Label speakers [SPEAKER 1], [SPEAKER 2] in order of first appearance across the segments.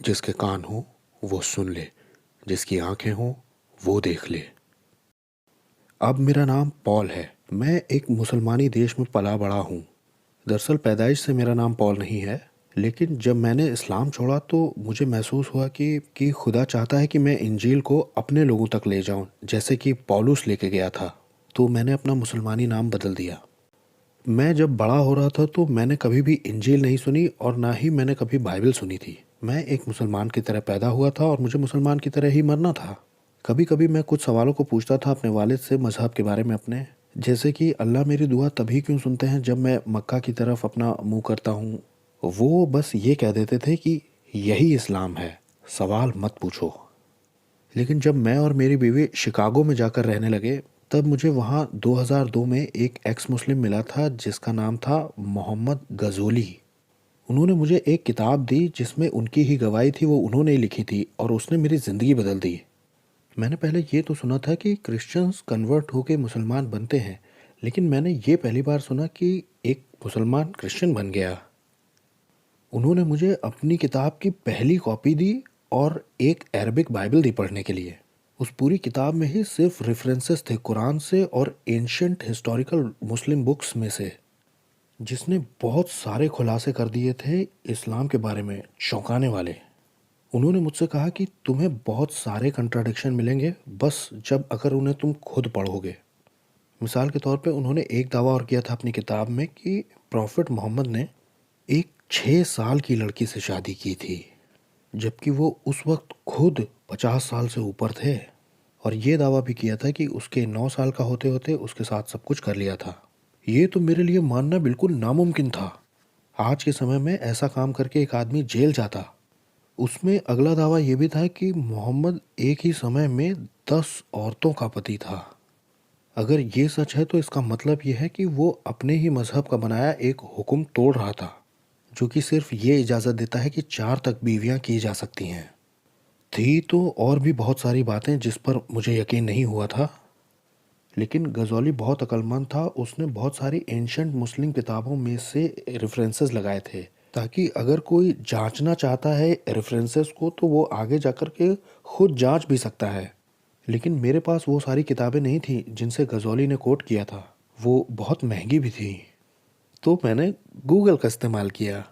[SPEAKER 1] जिसके कान हो वो सुन ले, जिसकी आंखें हो वो देख ले। अब मेरा नाम पॉल है। मैं एक मुसलमानी देश में पला बड़ा हूँ। दरअसल पैदाइश से मेरा नाम पॉल नहीं है, लेकिन जब मैंने इस्लाम छोड़ा तो मुझे महसूस हुआ कि खुदा चाहता है कि मैं इंजील को अपने लोगों तक ले जाऊं, जैसे कि पौलुस लेके गया था। तो मैंने अपना मुसलमानी नाम बदल दिया। मैं जब बड़ा हो रहा था तो मैंने कभी भी इंजील नहीं सुनी और ना ही मैंने कभी बाइबल सुनी थी। मैं एक मुसलमान की तरह पैदा हुआ था और मुझे मुसलमान की तरह ही मरना था। कभी कभी मैं कुछ सवालों को पूछता था अपने वालिद से मज़हब के बारे में अपने, जैसे कि अल्लाह मेरी दुआ तभी क्यों सुनते हैं जब मैं मक्का की तरफ अपना मुंह करता हूँ। वो बस ये कह देते थे कि यही इस्लाम है, सवाल मत पूछो। लेकिन जब मैं और मेरी बीवी शिकागो में जाकर रहने लगे, तब मुझे वहाँ 2002 में एक एक्स मुस्लिम मिला था जिसका नाम था मोहम्मद गजोली। उन्होंने मुझे एक किताब दी जिसमें उनकी ही गवाही थी, वो उन्होंने ही लिखी थी और उसने मेरी ज़िंदगी बदल दी। मैंने पहले ये तो सुना था कि क्रिश्चियंस कन्वर्ट होके मुसलमान बनते हैं, लेकिन मैंने ये पहली बार सुना कि एक मुसलमान क्रिश्चियन बन गया। उन्होंने मुझे अपनी किताब की पहली कॉपी दी और एक अरबिक बाइबल दी पढ़ने के लिए। उस पूरी किताब में ही सिर्फ रेफरेंसेस थे कुरान से और एंशंट हिस्टोरिकल मुस्लिम बुक्स में से, जिसने बहुत सारे खुलासे कर दिए थे इस्लाम के बारे में, चौंकाने वाले। उन्होंने मुझसे कहा कि तुम्हें बहुत सारे कंट्राडिक्शन मिलेंगे बस जब अगर उन्हें तुम खुद पढ़ोगे। मिसाल के तौर पे उन्होंने एक दावा और किया था अपनी किताब में कि प्रॉफिट मोहम्मद ने एक 6 साल की लड़की से शादी की थी, जबकि वो उस वक्त खुद 50 साल से ऊपर थे। और ये दावा भी किया था कि उसके 9 साल का होते होते उसके साथ सब कुछ कर लिया था। ये तो मेरे लिए मानना बिल्कुल नामुमकिन था। आज के समय में ऐसा काम करके एक आदमी जेल जाता। उसमें अगला दावा ये भी था कि मोहम्मद एक ही समय में 10 औरतों का पति था। अगर ये सच है तो इसका मतलब यह है कि वो अपने ही मजहब का बनाया एक हुक्म तोड़ रहा था, जो कि सिर्फ ये इजाज़त देता है कि 4 तक बीवियां की जा सकती हैं। थी तो और भी बहुत सारी बातें जिस पर मुझे यकीन नहीं हुआ था, लेकिन गज़ौली बहुत अक्लमंद था। उसने बहुत सारी एंशंट मुस्लिम किताबों में से रेफरेंसेस लगाए थे, ताकि अगर कोई जांचना चाहता है रेफरेंसेस को तो वो आगे जाकर के खुद जांच भी सकता है। लेकिन मेरे पास वो सारी किताबें नहीं थी जिनसे गज़ौली ने कोट किया था। वो बहुत महंगी भी थी। तो मैंने गूगल का इस्तेमाल किया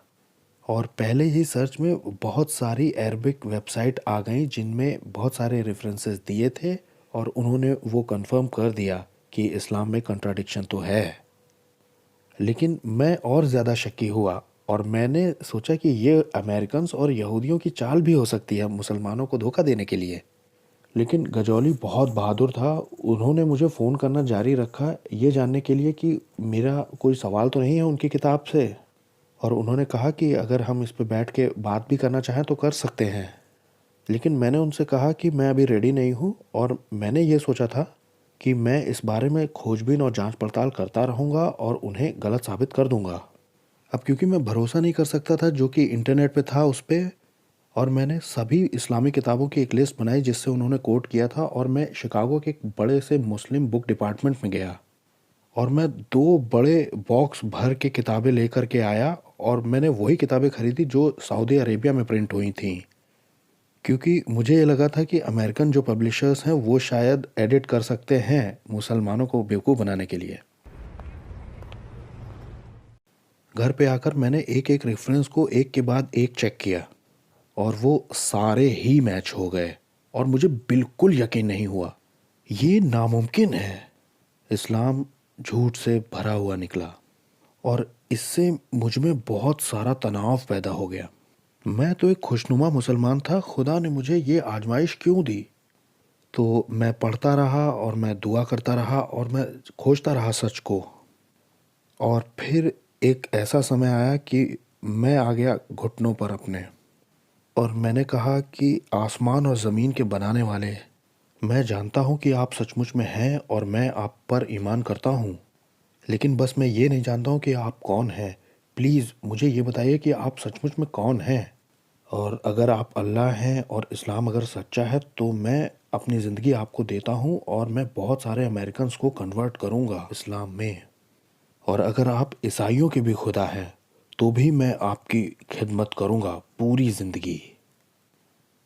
[SPEAKER 1] और पहले ही सर्च में बहुत सारी अरबिक वेबसाइट आ गई जिनमें बहुत सारे रेफरेंसेस दिए थे और उन्होंने वो कंफर्म कर दिया कि इस्लाम में कंट्राडिक्शन तो है। लेकिन मैं और ज़्यादा शक्की हुआ और मैंने सोचा कि ये अमेरिकन्स और यहूदियों की चाल भी हो सकती है मुसलमानों को धोखा देने के लिए। लेकिन गजौली बहुत बहादुर था। उन्होंने मुझे फ़ोन करना जारी रखा ये जानने के लिए कि मेरा कोई सवाल तो नहीं है उनकी किताब से, और उन्होंने कहा कि अगर हम इस पे बैठ के बात भी करना चाहें तो कर सकते हैं। लेकिन मैंने उनसे कहा कि मैं अभी रेडी नहीं हूँ और मैंने ये सोचा था कि मैं इस बारे में खोजबीन और जांच पड़ताल करता रहूँगा और उन्हें गलत साबित कर दूँगा। अब क्योंकि मैं भरोसा नहीं कर सकता था जो कि इंटरनेट पे था उस पे, और मैंने सभी इस्लामी किताबों की एक लिस्ट बनाई जिससे उन्होंने कोट किया था, और मैं शिकागो के एक बड़े से मुस्लिम बुक डिपार्टमेंट में गया और मैं 2 बड़े बॉक्स भर के किताबें लेकर के आया और मैंने वही किताबें खरीदी जो सऊदी अरेबिया में प्रिंट हुई थीं, क्योंकि मुझे ये लगा था कि अमेरिकन जो पब्लिशर्स हैं वो शायद एडिट कर सकते हैं मुसलमानों को बेवकूफ़ बनाने के लिए। घर पे आकर मैंने एक एक रेफरेंस को एक के बाद एक चेक किया और वो सारे ही मैच हो गए और मुझे बिल्कुल यकीन नहीं हुआ। ये नामुमकिन है। इस्लाम झूठ से भरा हुआ निकला और इससे मुझ में बहुत सारा तनाव पैदा हो गया। मैं तो एक खुशनुमा मुसलमान था, खुदा ने मुझे ये आजमाइश क्यों दी? तो मैं पढ़ता रहा और मैं दुआ करता रहा और मैं खोजता रहा सच को। और फिर एक ऐसा समय आया कि मैं आ गया घुटनों पर अपने, और मैंने कहा कि आसमान और ज़मीन के बनाने वाले, मैं जानता हूँ कि आप सचमुच में हैं और मैं आप पर ईमान करता हूँ, लेकिन बस मैं ये नहीं जानता हूँ कि आप कौन हैं। प्लीज़ मुझे ये बताइए कि आप सचमुच में कौन हैं, और अगर आप अल्लाह हैं और इस्लाम अगर सच्चा है तो मैं अपनी ज़िंदगी आपको देता हूँ और मैं बहुत सारे अमेरिकन्स को कन्वर्ट करूँगा इस्लाम में, और अगर आप ईसाइयों के भी खुदा हैं तो भी मैं आपकी खिदमत करूँगा पूरी ज़िंदगी।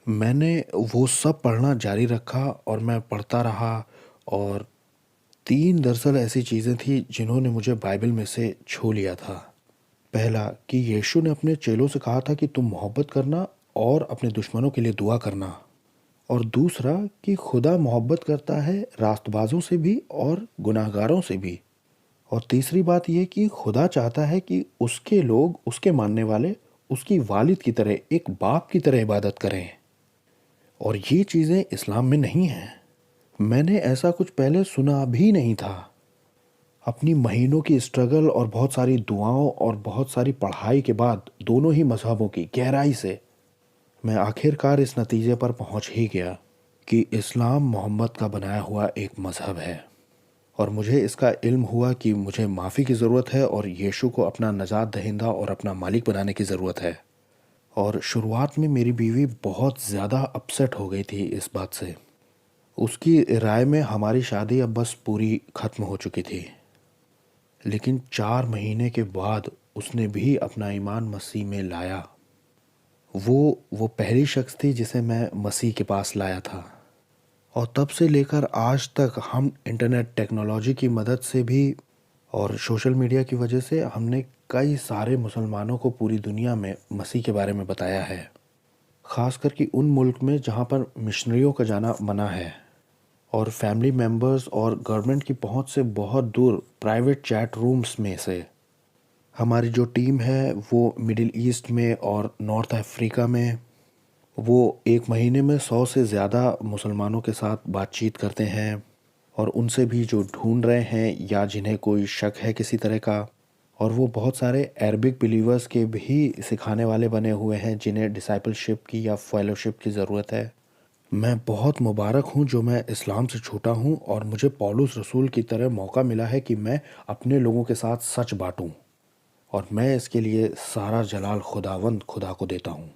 [SPEAKER 1] मैंने वो सब पढ़ना जारी रखा और मैं पढ़ता रहा। और 3 दरअसल ऐसी चीज़ें थी जिन्होंने मुझे बाइबल में से छू लिया था। पहला कि यीशु ने अपने चेलों से कहा था कि तुम मोहब्बत करना और अपने दुश्मनों के लिए दुआ करना। और दूसरा कि खुदा मोहब्बत करता है रास्तबाजों से भी और गुनाहगारों से भी। और तीसरी बात यह कि खुदा चाहता है कि उसके लोग, उसके मानने वाले, उसकी वालिद की तरह, एक बाप की तरह इबादत करें। और ये चीज़ें इस्लाम में नहीं हैं। मैंने ऐसा कुछ पहले सुना भी नहीं था। अपनी महीनों की स्ट्रगल और बहुत सारी दुआओं और बहुत सारी पढ़ाई के बाद दोनों ही मजहबों की गहराई से मैं आखिरकार इस नतीजे पर पहुंच ही गया कि इस्लाम मोहम्मद का बनाया हुआ एक मजहब है। और मुझे इसका इल्म हुआ कि मुझे माफ़ी की ज़रूरत है और यीशु को अपना नजात दहिंदा और अपना मालिक बनाने की ज़रूरत है। और शुरुआत में मेरी बीवी बहुत ज़्यादा अपसेट हो गई थी इस बात से। उसकी राय में हमारी शादी अब बस पूरी ख़त्म हो चुकी थी। लेकिन 4 महीने के बाद उसने भी अपना ईमान मसीह में लाया। वो पहली शख्स थी जिसे मैं मसीह के पास लाया था। और तब से लेकर आज तक हम इंटरनेट टेक्नोलॉजी की मदद से भी और सोशल मीडिया की वजह से हमने कई सारे मुसलमानों को पूरी दुनिया में मसीह के बारे में बताया है। ख़ासकर कि उन मुल्क में जहाँ पर मिशनरियों का जाना मना है। और फैमिली मेम्बर्स और गवर्नमेंट की पहुंच से बहुत दूर प्राइवेट चैट रूम्स में से हमारी जो टीम है वो मिडिल ईस्ट में और नॉर्थ अफ्रीका में वो 1 महीने में 100 से ज़्यादा मुसलमानों के साथ बातचीत करते हैं। और उनसे भी जो ढूंढ रहे हैं या जिन्हें कोई शक है किसी तरह का। और वो बहुत सारे अरबिक बिलीवर्स के भी सिखाने वाले बने हुए हैं जिन्हें डिसाइपलशिप की या फेलोशिप की ज़रूरत है। मैं बहुत मुबारक हूँ जो मैं इस्लाम से छूटा हूँ और मुझे पौलुस रसूल की तरह मौका मिला है कि मैं अपने लोगों के साथ सच बांटूँ। और मैं इसके लिए सारा जलाल खुदावंद खुदा को देता हूँ।